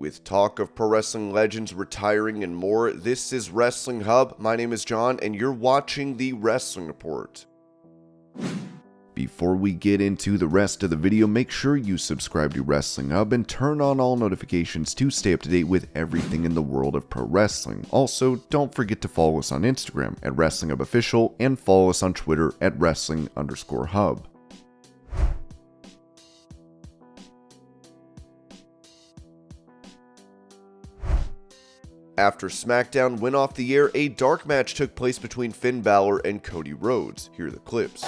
With talk of pro wrestling legends retiring and more, this is Wrestling Hub. My name is John, and you're watching the Wrestling Report. Before we get into the rest of the video, make sure you subscribe to Wrestling Hub and turn on all notifications to stay up to date with everything in the world of pro wrestling. Also, don't forget to follow us on Instagram at Wrestling Hub Official and follow us on Twitter at Wrestling_Hub. After SmackDown went off the air, a dark match took place between Finn Balor and Cody Rhodes. Here are the clips.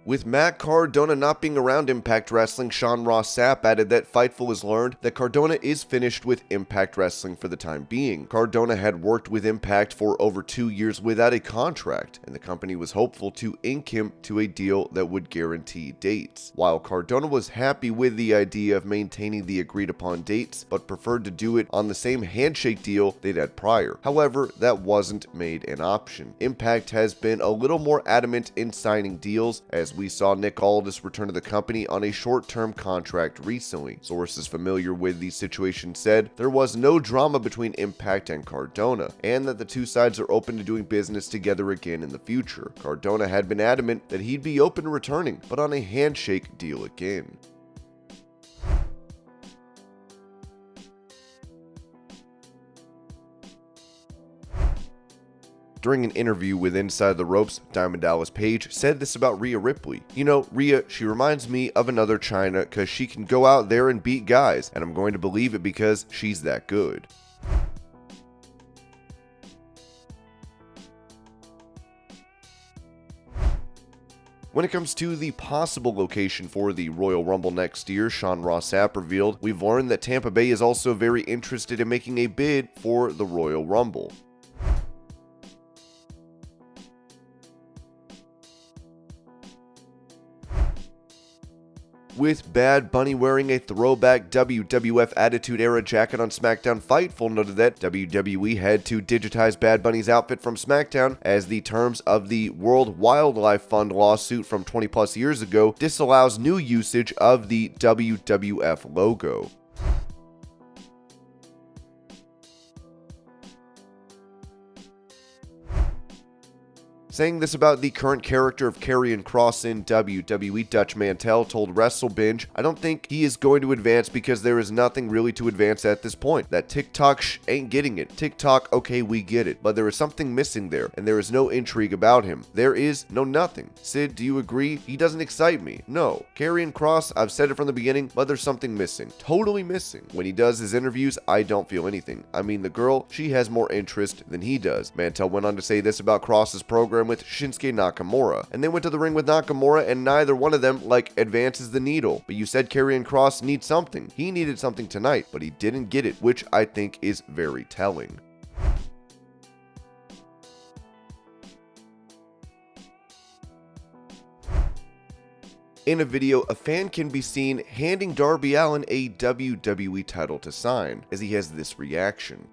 With Matt Cardona not being around Impact Wrestling, Sean Ross Sapp added that Fightful has learned that Cardona is finished with Impact Wrestling for the time being. Cardona had worked with Impact for over 2 years without a contract, and the company was hopeful to ink him to a deal that would guarantee dates. While Cardona was happy with the idea of maintaining the agreed upon dates, but preferred to do it on the same handshake deal they'd had prior. However, that wasn't made an option. Impact has been a little more adamant in signing deals, as we saw Nick Aldis return to the company on a short-term contract recently. Sources familiar with the situation said there was no drama between Impact and Cardona, and that the two sides are open to doing business together again in the future. Cardona had been adamant that he'd be open to returning, but on a handshake deal again. During an interview with Inside the Ropes, Diamond Dallas Page said this about Rhea Ripley. "You know, Rhea, she reminds me of another Chyna because she can go out there and beat guys, and I'm going to believe it because she's that good." When it comes to the possible location for the Royal Rumble next year, Sean Ross Sapp revealed, "We've learned that Tampa Bay is also very interested in making a bid for the Royal Rumble." With Bad Bunny wearing a throwback WWF Attitude Era jacket on SmackDown, Fightful noted that WWE had to digitize Bad Bunny's outfit from SmackDown as the terms of the World Wildlife Fund lawsuit from 20 plus years ago disallows new usage of the WWF logo. Saying this about the current character of Karrion Kross in WWE, Dutch Mantel told WrestleBinge, "I don't think he is going to advance because there is nothing really to advance at this point. That TikTok ain't getting it. TikTok, okay, we get it, but there is something missing there, and there is no intrigue about him. There is no nothing. Sid, do you agree? He doesn't excite me. No. Karrion Kross, I've said it from the beginning, but there's something missing. Totally missing. When he does his interviews, I don't feel anything. I mean, the girl, she has more interest than he does." Mantel went on to say this about Kross's program with Shinsuke Nakamura, and they went to the ring with Nakamura, and neither one of them, advances the needle. But you said Karrion Kross needs something. He needed something tonight, but he didn't get it, which I think is very telling. In a video, a fan can be seen handing Darby Allin a WWE title to sign, as he has this reaction.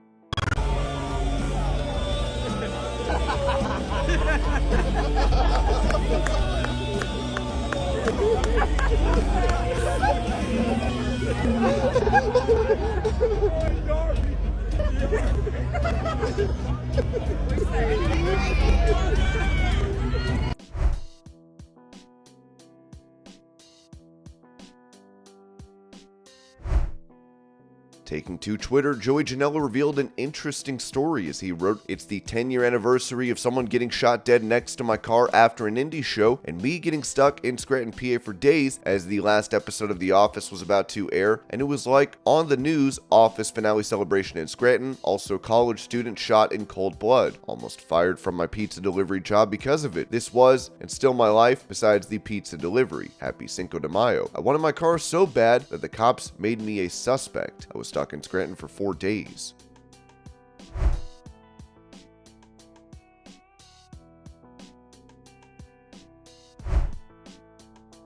Taking to Twitter, Joey Janela revealed an interesting story as he wrote, "It's the 10-year anniversary of someone getting shot dead next to my car after an indie show and me getting stuck in Scranton, PA for days as the last episode of The Office was about to air, and it was like on the news, Office finale celebration in Scranton, also college student shot in cold blood. Almost fired from my pizza delivery job because of it. This was, and still my life, besides the pizza delivery. Happy Cinco de Mayo. I wanted my car so bad that the cops made me a suspect. I was stuck in Scranton for 4 days."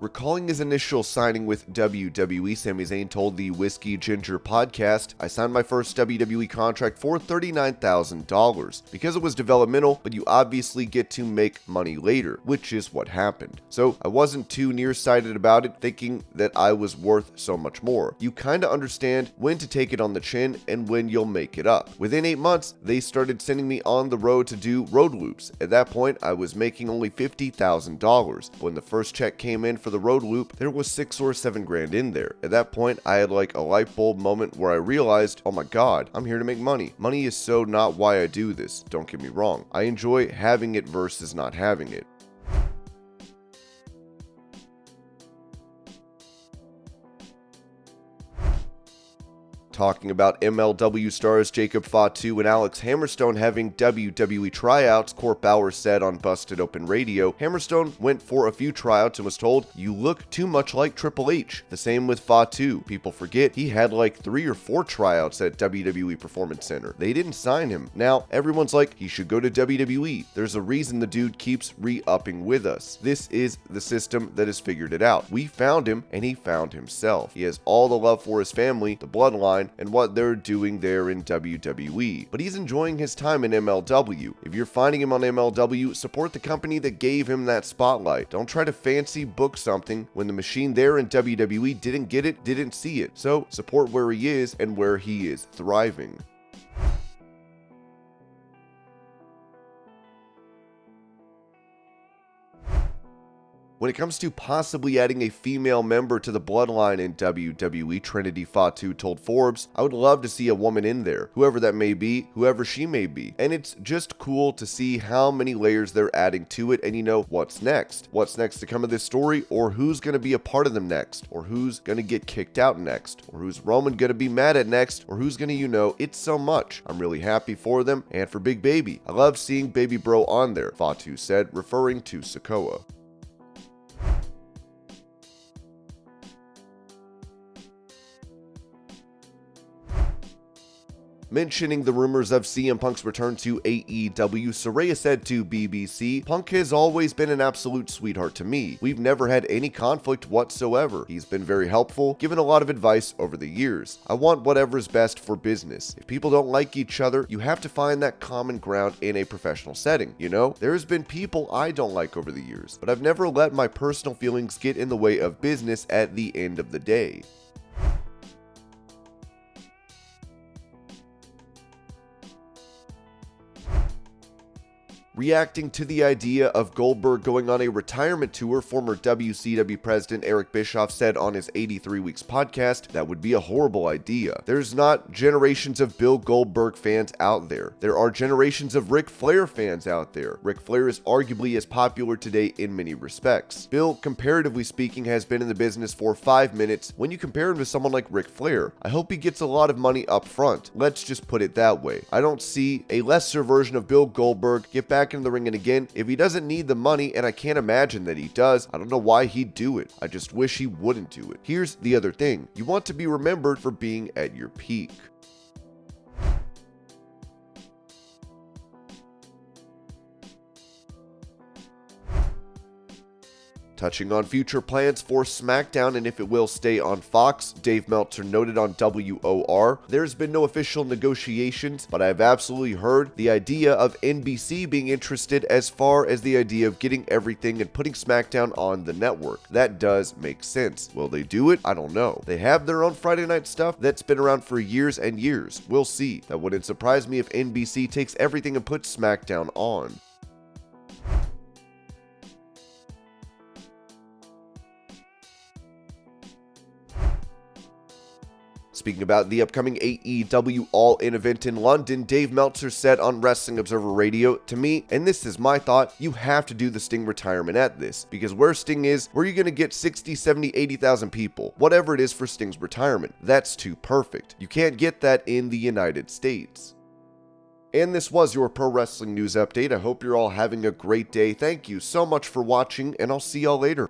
Recalling his initial signing with WWE, Sami Zayn told the Whiskey Ginger podcast, "I signed my first WWE contract for $39,000 because it was developmental, but you obviously get to make money later, which is what happened. So I wasn't too nearsighted about it, thinking that I was worth so much more. You kinda understand when to take it on the chin and when you'll make it up. Within 8 months, they started sending me on the road to do road loops. At that point, I was making only $50,000. When the first check came in for the road loop, there was 6 or 7 grand in there. At that point, I had a light bulb moment where I realized, oh my god, I'm here to make money. Money is so not why I do this. Don't get me wrong. I enjoy having it versus not having it." Talking about MLW stars Jacob Fatu and Alex Hammerstone having WWE tryouts, Court Bauer said on Busted Open Radio, "Hammerstone went for a few tryouts and was told, 'You look too much like Triple H.' The same with Fatu. People forget he had 3 or 4 tryouts at WWE Performance Center. They didn't sign him. Now, everyone's like, he should go to WWE. There's a reason the dude keeps re-upping with us. This is the system that has figured it out. We found him, and he found himself. He has all the love for his family, the Bloodline, and what they're doing there in WWE. But he's enjoying his time in MLW. If you're finding him on MLW, support the company that gave him that spotlight. Don't try to fancy book something when the machine there in WWE didn't get it, didn't see it. So support where he is and where he is thriving." When it comes to possibly adding a female member to the Bloodline in WWE, Trinity Fatu told Forbes, "I would love to see a woman in there, whoever that may be, whoever she may be. And it's just cool to see how many layers they're adding to it, and what's next? What's next to come of this story, or who's going to be a part of them next, or who's going to get kicked out next, or who's Roman going to be mad at next, or who's going to, it's so much. I'm really happy for them and for Big Baby. I love seeing Baby Bro on there," Fatu said, referring to Sikoa. Mentioning the rumors of CM Punk's return to AEW, Saraya said to BBC, "Punk has always been an absolute sweetheart to me. We've never had any conflict whatsoever. He's been very helpful, given a lot of advice over the years. I want whatever's best for business. If people don't like each other, you have to find that common ground in a professional setting. There's been people I don't like over the years, but I've never let my personal feelings get in the way of business at the end of the day." Reacting to the idea of Goldberg going on a retirement tour, former WCW President Eric Bischoff said on his 83 Weeks podcast, that would be a horrible idea. There's not generations of Bill Goldberg fans out there. There are generations of Ric Flair fans out there. Ric Flair is arguably as popular today in many respects. Bill, comparatively speaking, has been in the business for 5 minutes when you compare him to someone like Ric Flair. I hope he gets a lot of money up front. Let's just put it that way. I don't see a lesser version of Bill Goldberg get back in the ring, and again, if he doesn't need the money, and I can't imagine that he does, I don't know why he'd do it. I just wish he wouldn't do it. Here's the other thing. You want to be remembered for being at your peak. Touching on future plans for SmackDown and if it will stay on Fox, Dave Meltzer noted on WOR, there's been no official negotiations, but I've absolutely heard the idea of NBC being interested as far as the idea of getting everything and putting SmackDown on the network. That does make sense. Will they do it? I don't know. They have their own Friday night stuff that's been around for years and years. We'll see. That wouldn't surprise me if NBC takes everything and puts SmackDown on. Speaking about the upcoming AEW All-In event in London, Dave Meltzer said on Wrestling Observer Radio, to me, and this is my thought, you have to do the Sting retirement at this, because where Sting is, where are you going to get 60, 70, 80,000 people? Whatever it is for Sting's retirement. That's too perfect. You can't get that in the United States. And this was your Pro Wrestling News Update. I hope you're all having a great day. Thank you so much for watching, and I'll see y'all later.